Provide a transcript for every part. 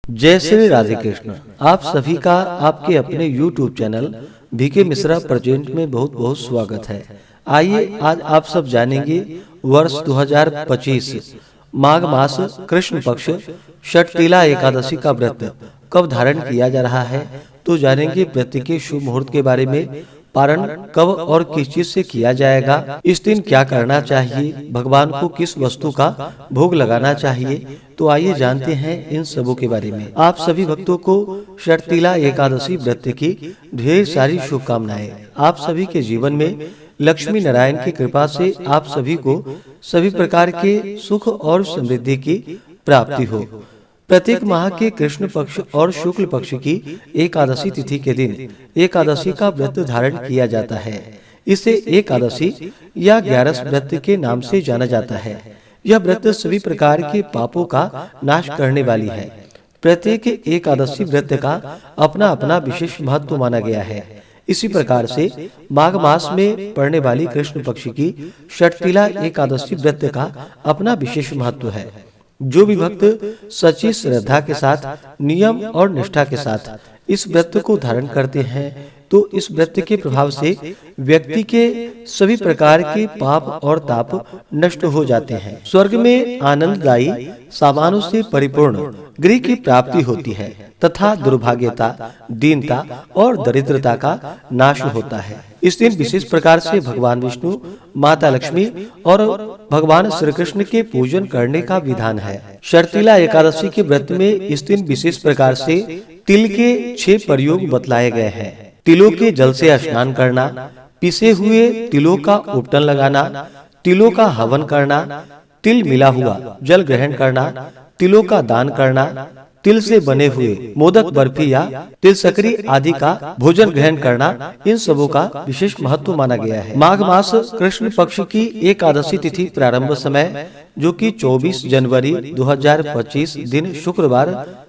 जय श्री राधे कृष्ण। आप सभी का आपके अपने YouTube channel B K Mishra present में बहुत बहुत स्वागत है। आइए आज आप सब जानेंगे वर्ष 2025 माघ मास कृष्ण पक्ष षटतिला एकादशी का व्रत कब धारण किया जा रहा है। तो जानेंगे व्रत के शुभ मुहूर्त के बारे में, पारण कब और किस चीज से किया जाएगा, इस दिन क्या करना चाहिए, भगवान को किस वस्तु का भोग लगाना चाहिए। तो आइए जानते हैं इन सबों के बारे में। आप सभी भक्तों को षटतिला एकादशी व्रत की ढेर सारी शुभकामनाएं। आप सभी के जीवन में लक्ष्मी नारायण की कृपा से आप सभी को सभी प्रकार के सुख और समृद्धि की प्राप्ति हो। प्रत्येक माह के कृष्ण पक्ष और शुक्ल पक्ष की एकादशी तिथि के दिन एकादशी का व्रत धारण किया जाता है। इसे एकादशी या 11 व्रत के नाम से जाना जाता है। यह व्रत सभी प्रकार के पापों का नाश करने वाली है। प्रत्येक एकादशी व्रत का अपना अपना विशेष महत्व माना गया है। इसी प्रकार से माघ मास में पड़ने वाली कृष्ण पक्ष की षटतिला एकादशी व्रत का अपना विशेष महत्व है। जो भी भक्त सच्ची श्रद्धा के साथ, नियम और निष्ठा के साथ इस व्रत को धारण करते हैं तो इस व्रत के प्रभाव से व्यक्ति के सभी प्रकार के पाप और ताप नष्ट हो जाते हैं। स्वर्ग में आनंददायी सामानों से परिपूर्ण गृह की प्राप्ति होती है तथा दुर्भाग्यता, दीनता और दरिद्रता का नाश होता है। इस दिन विशेष प्रकार से भगवान विष्णु, माता लक्ष्मी और भगवान श्री कृष्ण के पूजन करने का विधान है। षटतिला एकादशी के व्रत में इस दिन विशेष प्रकार से तिल के 6 प्रयोग बतलाए गए हैं। तिलों के जल से स्नान करना, पिसे हुए तिलों का उपटन लगाना, तिलों का हवन करना, तिल मिला हुआ जल ग्रहण करना, तिलों का दान करना, तिल से बने हुए मोदक, बर्फी या तिल सकरी आदि का भोजन ग्रहण करना, इन सबों का विशेष महत्व माना गया है। माघ मास कृष्ण पक्ष की एकादशी तिथि प्रारंभ समय जो कि 24 जनवरी 2025 दिन शुक्रवार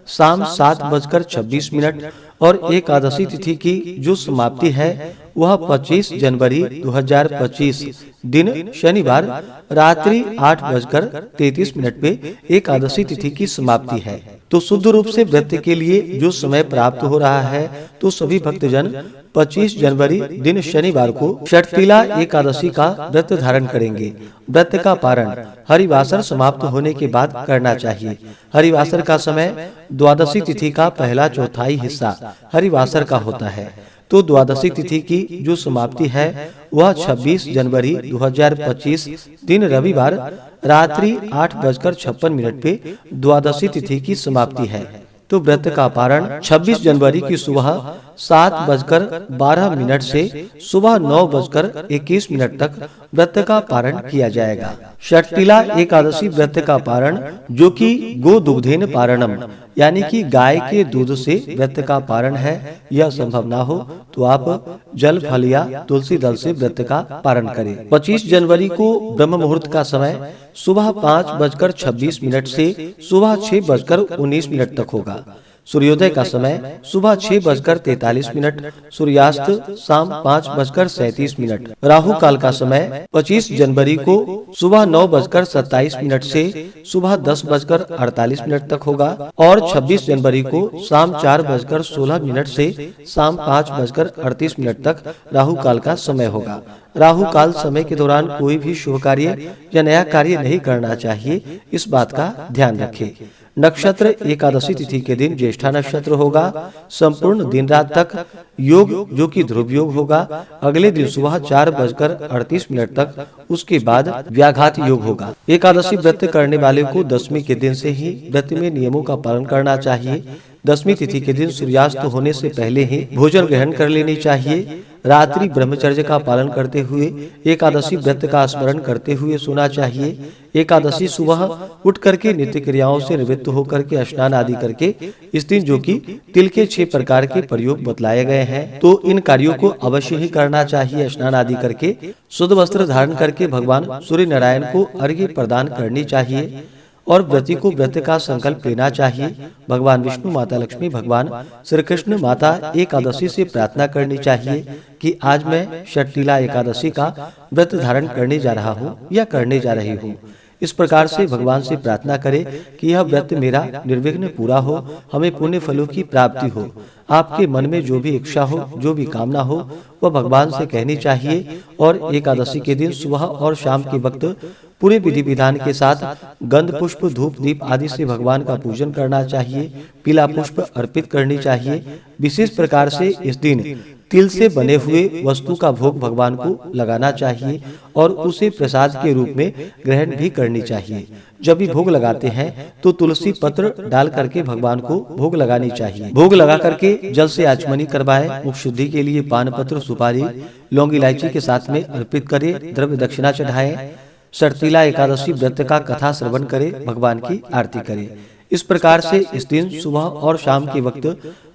शाम 7:26 और एकादशी तिथि की जो समाप्ति है वह 25 जनवरी 2025 दिन शनिवार रात्रि 8:33 पे एकादशी तिथि की समाप्ति है। तो शुद्ध रूप से व्रत के लिए जो समय प्राप्त हो रहा है तो सभी भक्तजन 25 जनवरी दिन शनिवार को षटतिला एकादशी का व्रत धारण करेंगे। व्रत का पारण हरिवासर समाप्त होने के बाद करना चाहिए। हरिवासर का समय द्वादशी तिथि का पहला चौथाई हिस्सा हरिवासर का होता है। तो द्वादशी तिथि की जो समाप्ति है वह 26 जनवरी 2025 दिन रविवार रात्रि 8:56 पे द्वादशी तिथि की समाप्ति है। तो व्रत का पारण 26 जनवरी की सुबह 7:12 से सुबह 9:21 तक व्रत का पारण किया जाएगा। षटतिला एकादशी व्रत का पारण जो कि गो दुग्धेन पारणम यानी कि गाय के दूध से व्रत का पारण है, यह संभव ना हो तो आप जल, फल या तुलसी दल से व्रत का पारण करें। 25 जनवरी को ब्रह्म मुहूर्त का समय सुबह 5:26 से सुबह 6:19 तक होगा। सूर्योदय का समय सुबह 6:43, सूर्यास्त शाम 5:37। राहु काल का समय 25 जनवरी को सुबह 9:27 से सुबह 10:48 तक होगा और 26 जनवरी को शाम 4:16 से शाम 5:38 तक राहु काल का समय होगा। राहु काल समय के दौरान कोई भी शुभ कार्य या नया कार्य नहीं करना चाहिए, इस बात का ध्यान रखें। नक्षत्र एकादशी तिथि के दिन ज्येष्ठा नक्षत्र होगा। संपूर्ण दिन रात तक योग जो कि ध्रुव योग होगा। अगले दिन सुबह 4:38 तक, उसके बाद व्याघात योग होगा। एकादशी व्रत करने वाले को दशमी के दिन से ही व्रत में नियमों का पालन करना चाहिए। दशमी तिथि के दिन सूर्यास्त होने से पहले ही भोजन ग्रहण कर लेनी चाहिए। रात्रि ब्रह्मचर्य का पालन करते हुए एकादशी व्रत का स्मरण करते हुए सोना चाहिए। एकादशी सुबह उठ करके नित्य क्रियाओं से निवृत्त होकर के स्नान आदि करके इस दिन जो कि तिल के 6 प्रकार के प्रयोग बतलाए गए हैं तो इन कार्यों को अवश्य ही करना चाहिए। स्नान आदि करके शुद्ध वस्त्र धारण करके भगवान सूर्य नारायण को अर्घ्य प्रदान करनी चाहिए और व्रती को व्रत का संकल्प लेना चाहिए। भगवान विष्णु, माता लक्ष्मी, भगवान श्री कृष्ण, माता एकादशी से प्रार्थना करनी चाहिए कि आज मैं षटतिला एकादशी का व्रत धारण करने जा रहा हूँ या करने जा रही हूँ। इस प्रकार से भगवान से प्रार्थना करें कि यह व्रत मेरा निर्विघ्न पूरा हो, हमें पुण्य फलों की प्राप्ति हो। आपके मन में जो भी इच्छा हो, जो भी कामना हो, वह भगवान से कहनी चाहिए। और एकादशी के दिन सुबह और शाम के वक्त पूरे विधि विधान के साथ गंध पुष्प, धूप, दीप आदि से भगवान का पूजन करना चाहिए। पीला पुष्प अर्पित करनी चाहिए। विशेष प्रकार से इस दिन तिल से बने हुए वस्तु का भोग भगवान को लगाना चाहिए और उसे प्रसाद के रूप में ग्रहण भी करनी चाहिए। जब भी भोग लगाते हैं तो तुलसी पत्र डाल करके भगवान को भोग लगानी चाहिए। भोग लगा करके जल से आचमनी करवाए। मुख शुद्धि के लिए पान पत्र, सुपारी, लौंग, इलायची के साथ में अर्पित करे। द्रव्य दक्षिणा चढ़ाए। सर्तिला एकादशी व्रत का कथा श्रवण करे, भगवान की आरती करे। इस प्रकार से इस दिन सुबह और शाम के वक्त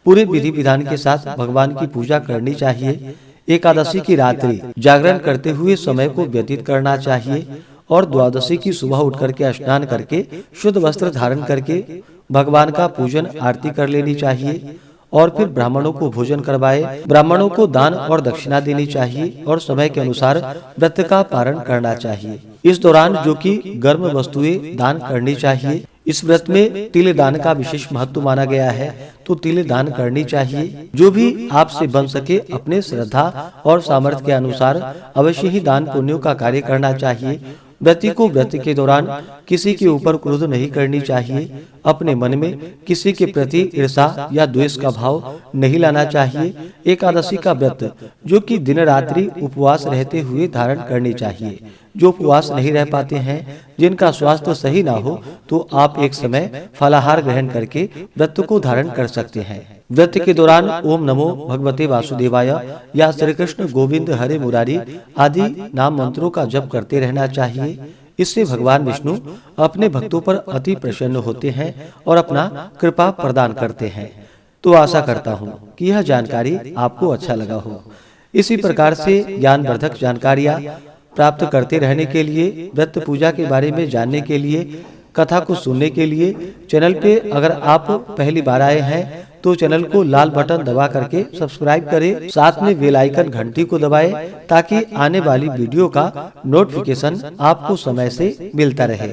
पूरे विधि विधान के साथ भगवान की पूजा करनी चाहिए। एकादशी की रात्रि जागरण करते हुए समय को व्यतीत करना चाहिए और द्वादशी की सुबह उठ करके स्नान करके शुद्ध वस्त्र धारण करके भगवान का पूजन आरती कर लेनी चाहिए और फिर ब्राह्मणों को भोजन करवाए। ब्राह्मणों को दान और दक्षिणा देनी चाहिए और समय के अनुसार व्रत का पारण करना चाहिए। इस दौरान जो कि गर्म वस्तुएं दान करनी चाहिए। इस व्रत में तिल दान का विशेष महत्व माना गया है, तो तिल दान करनी चाहिए। जो भी आपसे बन सके अपने श्रद्धा और सामर्थ्य के अनुसार अवश्य ही दान पुण्यों का कार्य करना चाहिए। व्यक्ति को व्रत के दौरान किसी के ऊपर क्रोध नहीं करनी चाहिए। अपने मन में किसी के प्रति ईर्ष्या या द्वेष का भाव नहीं लाना चाहिए। एकादशी का व्रत जो कि दिन रात्रि उपवास रहते हुए धारण करनी चाहिए। जो उपवास नहीं रह पाते हैं, जिनका स्वास्थ्य सही ना हो, तो आप एक समय फलाहार ग्रहण करके व्रत को धारण कर सकते हैं। व्रत के दौरान ओम नमो भगवते वासुदेवाय या श्री कृष्ण गोविंद हरे मुरारी आदि नाम मंत्रों का जप करते रहना चाहिए। इससे भगवान विष्णु अपने भक्तों पर अति प्रसन्न होते हैं और अपना कृपा प्रदान करते हैं। तो आशा करता हूँ कि यह जानकारी आपको अच्छा लगा हो। इसी प्रकार से ज्ञानवर्धक जानकारियाँ प्राप्त करते रहने के लिए, व्रत पूजा के बारे में जानने के लिए, कथा को सुनने के लिए चैनल पे अगर आप पहली बार आए हैं तो चैनल को लाल बटन दबा करके सब्सक्राइब करें। साथ में बेल आइकन घंटी को दबाएं ताकि आने वाली वीडियो का नोटिफिकेशन आपको समय से मिलता रहे।